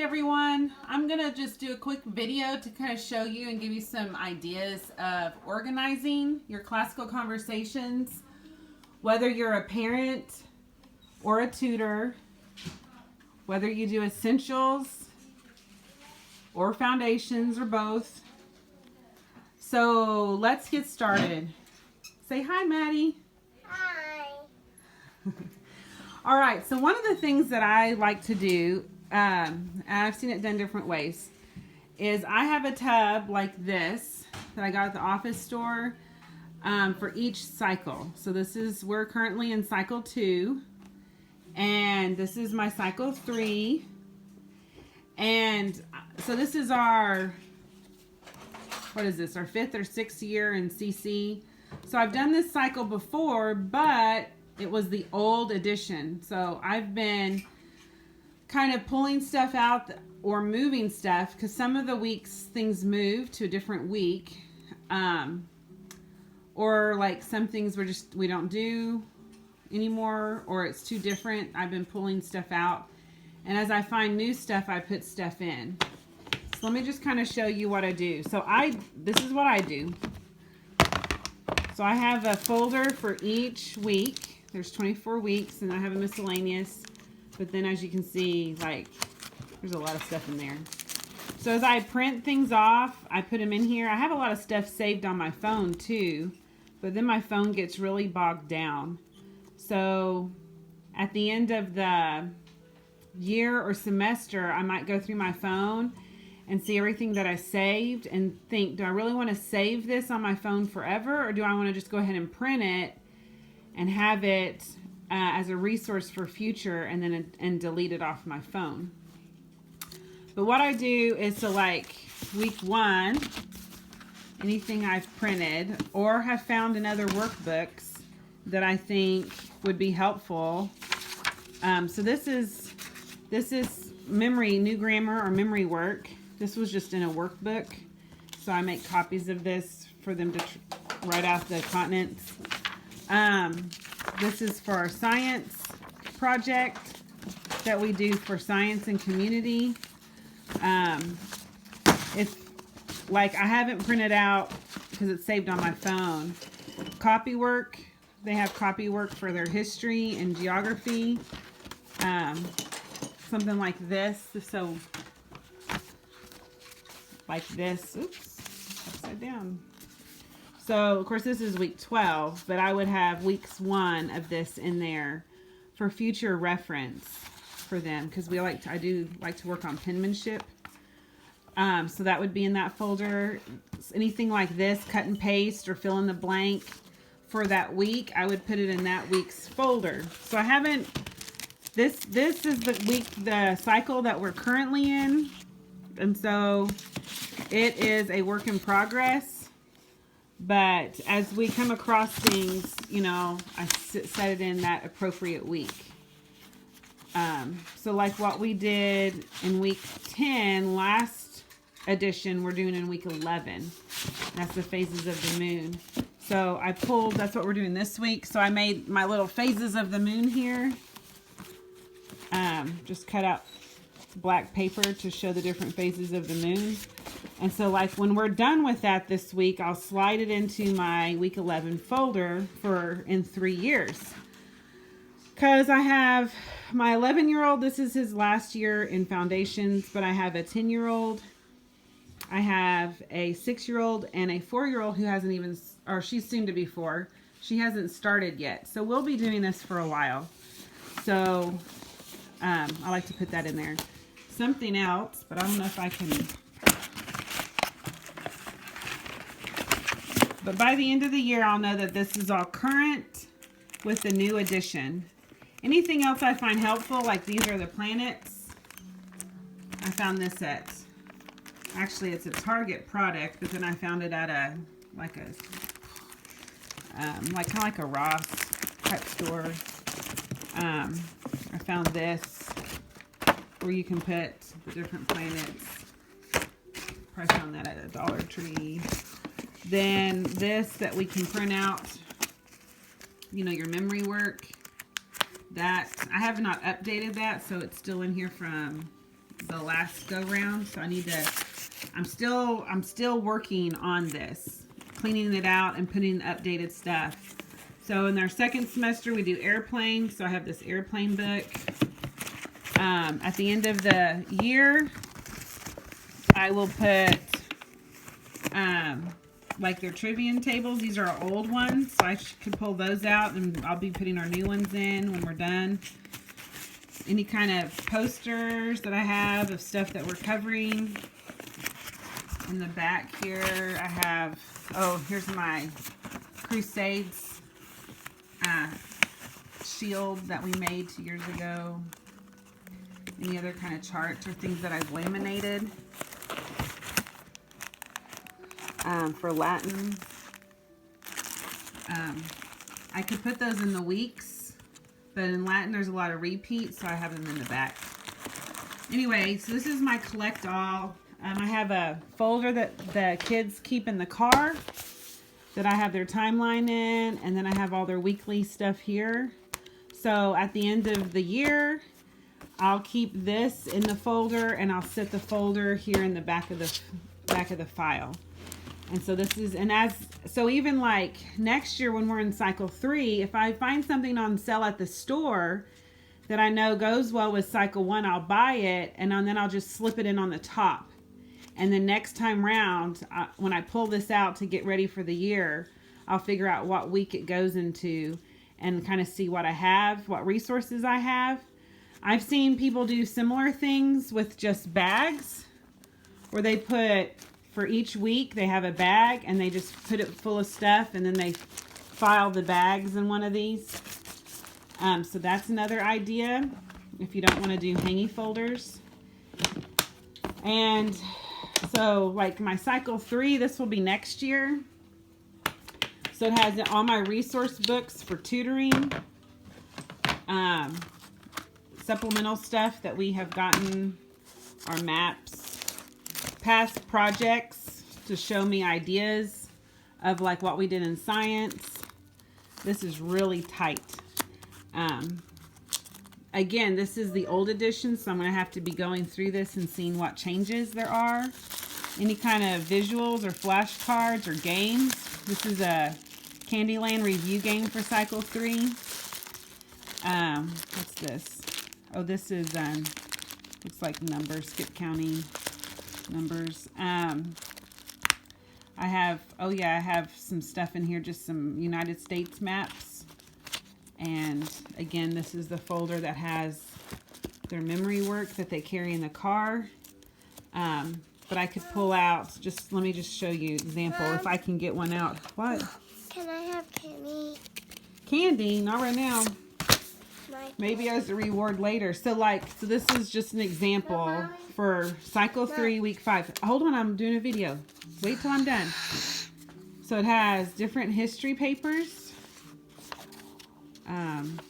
everyone. I'm going to just do a quick video to kind of show you and give you some ideas of organizing your classical conversations, whether you're a parent or a tutor, whether you do essentials or foundations or both. So let's get started. Say hi, Maddie. Hi. All right, so one of the things that I like to do, and I've seen it done different ways, is I have a tub like this that I got at the office store for each cycle. So we're currently in cycle 2, and this is my cycle 3. And so this is our, what is this, our 5th or 6th year in CC. So I've done this cycle before, but it was the old edition. So I've been kind of pulling stuff out or moving stuff because some of the weeks things move to a different week. Or like some things we don't do anymore, or it's too different. I've been pulling stuff out. And as I find new stuff, I put stuff in. So let me just kind of show you what I do. So this is what I do. So I have a folder for each week. There's 24 weeks, and I have a miscellaneous. But then as you can see, like, there's a lot of stuff in there. So as I print things off, I put them in here. I have a lot of stuff saved on my phone too, but then my phone gets really bogged down. So at the end of the year or semester, I might go through my phone and see everything that I saved and think, do I really want to save this on my phone forever, or do I want to just go ahead and print it and have it as a resource for future and delete it off my phone? But what I do is, so like week 1, anything I've printed or have found in other workbooks that I think would be helpful. So this is new grammar or memory work. This was just in a workbook. So I make copies of this for them to write out the continents. This is for our science project that we do for science and community. It's like I haven't printed out because it's saved on my phone. Copy work. They have copy work for their history and geography. Something like this. So like this. Oops, upside down. So, of course, this is week 12, but I would have weeks 1 of this in there for future reference for them, because I do like to work on penmanship. So that would be in that folder. Anything like this, cut and paste or fill in the blank for that week, I would put it in that week's folder. So I haven't, this is the cycle that we're currently in. And so it is a work in progress. But as we come across things, I set it in that appropriate week. So like what we did in week 10, last edition, we're doing in week 11. That's the phases of the moon. So that's what we're doing this week. So I made my little phases of the moon here. Just cut out black paper to show the different phases of the moon. And so like when we're done with that this week, I'll slide it into my week 11 folder in 3 years. Because I have my 11-year-old, this is his last year in foundations, but I have a 10-year-old, I have a 6-year-old, and a 4-year-old who hasn't even, or she's soon to be 4. She hasn't started yet. So we'll be doing this for a while. So I like to put that in there. Something else, but I don't know if I can. But by the end of the year, I'll know that this is all current with the new edition. Anything else I find helpful, like these are the planets. I found this actually it's a Target product, but then I found it at kind of like a Ross type store. I found this where you can put the different planets. Probably found that at a Dollar Tree. Then this that we can print out, your memory work. That I have not updated that, so it's still in here from is the last go round, so I need to, I'm still working on this, cleaning it out and putting updated stuff. So in our second semester, we do airplane. So I have this airplane book. At the end of the year, I will put like their trivia tables. These are our old ones, so I could pull those out, and I'll be putting our new ones in when we're done. Any kind of posters that I have of stuff that we're covering. In the back here, I have, oh, here's my Crusades shield that we made 2 years ago. Any other kind of charts or things that I've laminated for Latin. I could put those in the weeks, but in Latin there's a lot of repeats, so I have them in the back. Anyway, so this is my collect all. I have a folder that the kids keep in the car that I have their timeline in, and then I have all their weekly stuff here. So at the end of the year, I'll keep this in the folder, and I'll set the folder here in the back of the file. And so this is, and so even like next year when we're in cycle 3, if I find something on sale at the store that I know goes well with cycle 1, I'll buy it, and then I'll just slip it in on the top. And then next time round, when I pull this out to get ready for the year, I'll figure out what week it goes into and kind of see what I have, what resources I have. I've seen people do similar things with just bags, where they put, for each week, they have a bag and they just put it full of stuff, and then they file the bags in one of these. So that's another idea if you don't want to do hangy folders. And so like my cycle 3, this will be next year. So it has all my resource books for tutoring, supplemental stuff that we have gotten, our maps, past projects to show me ideas of like what we did in science. This is really tight. Again, this is the old edition, so I'm going to have to be going through this and seeing what changes there are. Any kind of visuals or flashcards or games. This is a Candyland review game for cycle 3. What's this? Oh, this is, looks like numbers, skip counting numbers. I have, oh yeah, I have some stuff in here, just some United States maps. And again, this is the folder that has their memory work that they carry in the car. But I could pull out, just let me just show you example. Mom, if I can get one out. What? Can I have candy? Candy? Not right now. Maybe as a reward later. So this is just an example for cycle 3, week 5. Hold on, I'm doing a video. Wait till I'm done. So it has different history papers.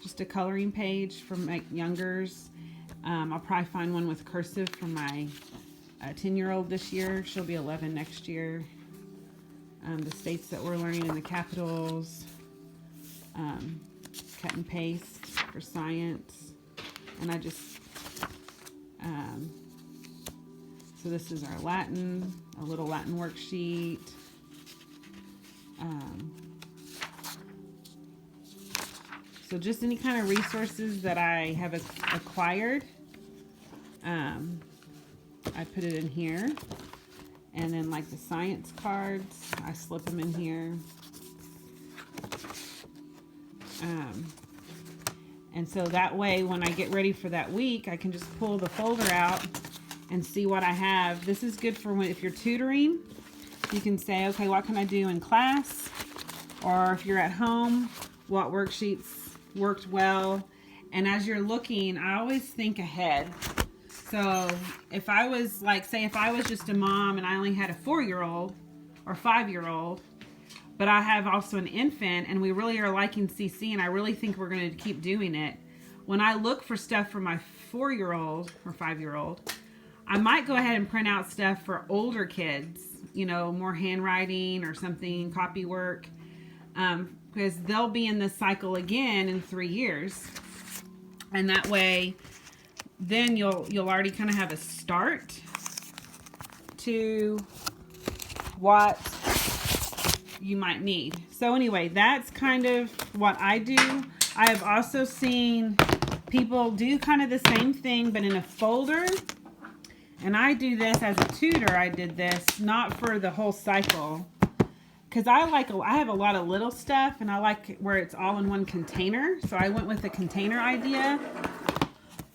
Just a coloring page for my youngers. I'll probably find one with cursive for my 10-year-old this year. She'll be 11 next year. The states that we're learning in the capitals. Cut and paste for science. And I just, so this is our Latin, a little Latin worksheet. So just any kind of resources that I have acquired, I put it in here. And then like the science cards, I slip them in here. And so that way, when I get ready for that week, I can just pull the folder out and see what I have. This is good for when, if you're tutoring, you can say, okay, what can I do in class? Or if you're at home, what worksheets worked well? And as you're looking, I always think ahead. So if I was like, say if I was just a mom and I only had a 4-year-old or 5-year-old, but I have also an infant and we really are liking CC and I really think we're going to keep doing it. When I look for stuff for my 4-year-old or 5-year-old, I might go ahead and print out stuff for older kids, you know, more handwriting or something, copy work, because they'll be in this cycle again in 3 years. And that way then you'll already kind of have a start to what you might need. So anyway, that's kind of what I do. I have also seen people do kind of the same thing, but in a folder. And I do this as a tutor. I did this not for the whole cycle, because I have a lot of little stuff, and I like where it's all in one container. So I went with the container idea.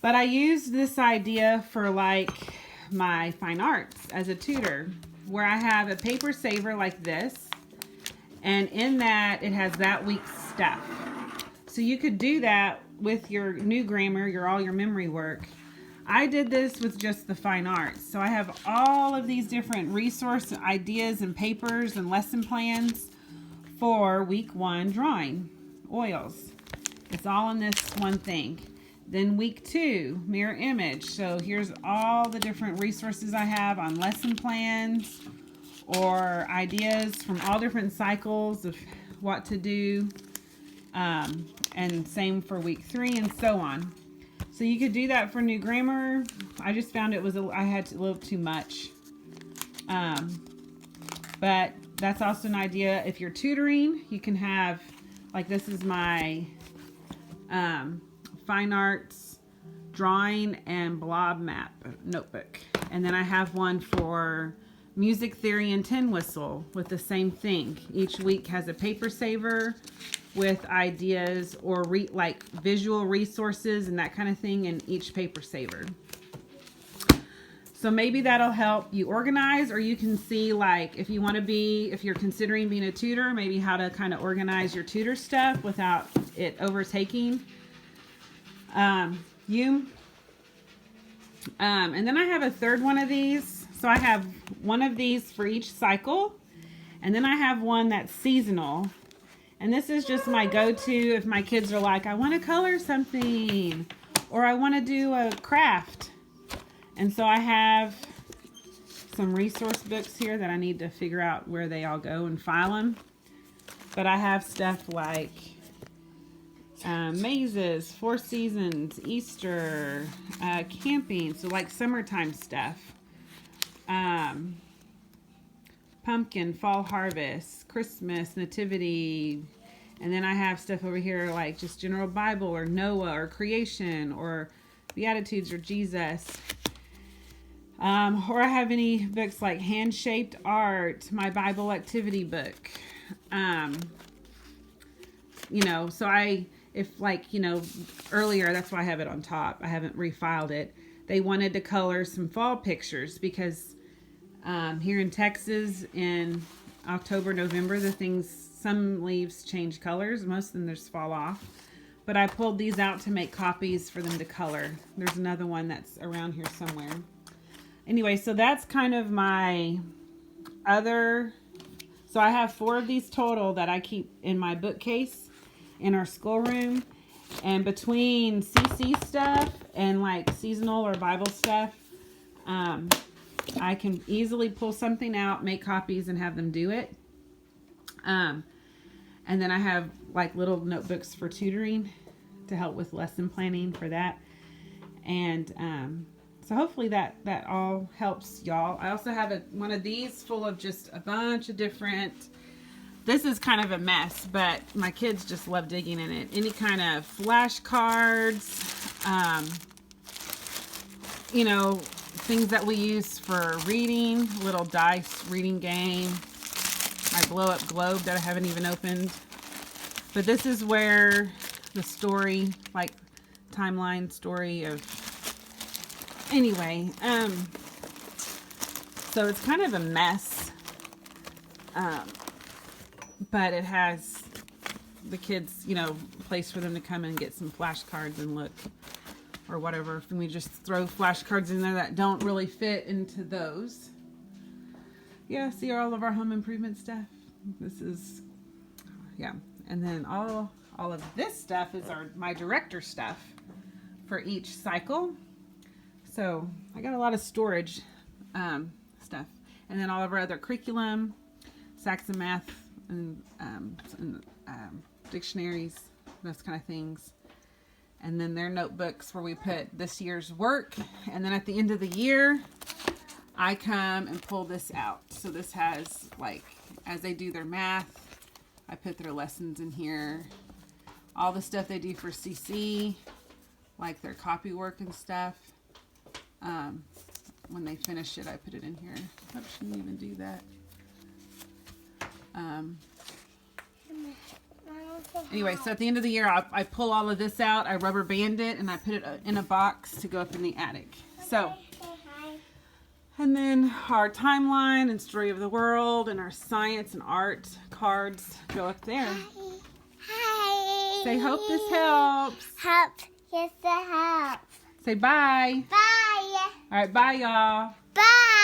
But I used this idea for like my fine arts as a tutor, where I have a paper saver like this, and in that it has that week's stuff. So you could do that with your new grammar, all your memory work. I did this with just the fine arts. So I have all of these different resource ideas and papers and lesson plans for week 1 drawing, oils. It's all in this one thing. Then week 2, mirror image. So here's all the different resources I have on lesson plans or ideas from all different cycles of what to do. And same for week 3 and so on. So you could do that for new grammar. I just found I had a little too much. But that's also an idea. If you're tutoring, you can have, like, this is my fine arts drawing and blob map notebook. And then I have one for music theory and tin whistle with the same thing. Each week has a paper saver with ideas or like visual resources and that kind of thing in each paper saver. So maybe that'll help you organize, or you can see, like, if you're considering being a tutor, maybe how to kind of organize your tutor stuff without it overtaking you. And then I have a third one of these. So I have one of these for each cycle. And then I have one that's seasonal. And this is just my go-to if my kids are like, I want to color something, or I want to do a craft. And so I have some resource books here that I need to figure out where they all go and file them. But I have stuff like mazes, 4 seasons, Easter, camping, so like summertime stuff. Pumpkin, fall harvest, Christmas, nativity, and then I have stuff over here like just general Bible or Noah or creation or Beatitudes or Jesus. Or I have any books like hand-shaped art, my Bible activity book. Earlier, that's why I have it on top. I haven't refiled it. They wanted to color some fall pictures because here in Texas in October, November, some leaves change colors. Most of them just fall off. But I pulled these out to make copies for them to color. There's another one that's around here somewhere. Anyway, so that's kind of my other. So I have 4 of these total that I keep in my bookcase in our schoolroom. And between CC stuff and like seasonal or Bible stuff, I can easily pull something out, make copies, and have them do it. And then I have like little notebooks for tutoring to help with lesson planning for that. And so hopefully that all helps y'all. I also have one of these full of just a bunch of different. This is kind of a mess, but my kids just love digging in it. Any kind of flashcards, things that we use for reading, little dice reading game, my blow up globe that I haven't even opened. But this is where the story, like timeline story of, anyway, so it's kind of a mess. But it has the kids, place for them to come and get some flashcards and look or whatever. And we just throw flashcards in there that don't really fit into those. Yeah, see all of our home improvement stuff. This is, yeah. And then all of this stuff is my director stuff for each cycle. So I got a lot of storage stuff. And then all of our other curriculum, Saxon math, and dictionaries, those kind of things. And then their notebooks where we put this year's work. And then at the end of the year, I come and pull this out. So this has, like, as they do their math, I put their lessons in here. All the stuff they do for CC, like their copy work and stuff. When they finish it, I put it in here. I shouldn't even do that. Anyway, so at the end of the year, I pull all of this out, I rubber band it, and I put it in a box to go up in the attic. So, and then our timeline and story of the world and our science and art cards go up there. Hi. Say, hope this helps. Help. Yes, it helps. Say bye. Bye. All right, bye, y'all. Bye.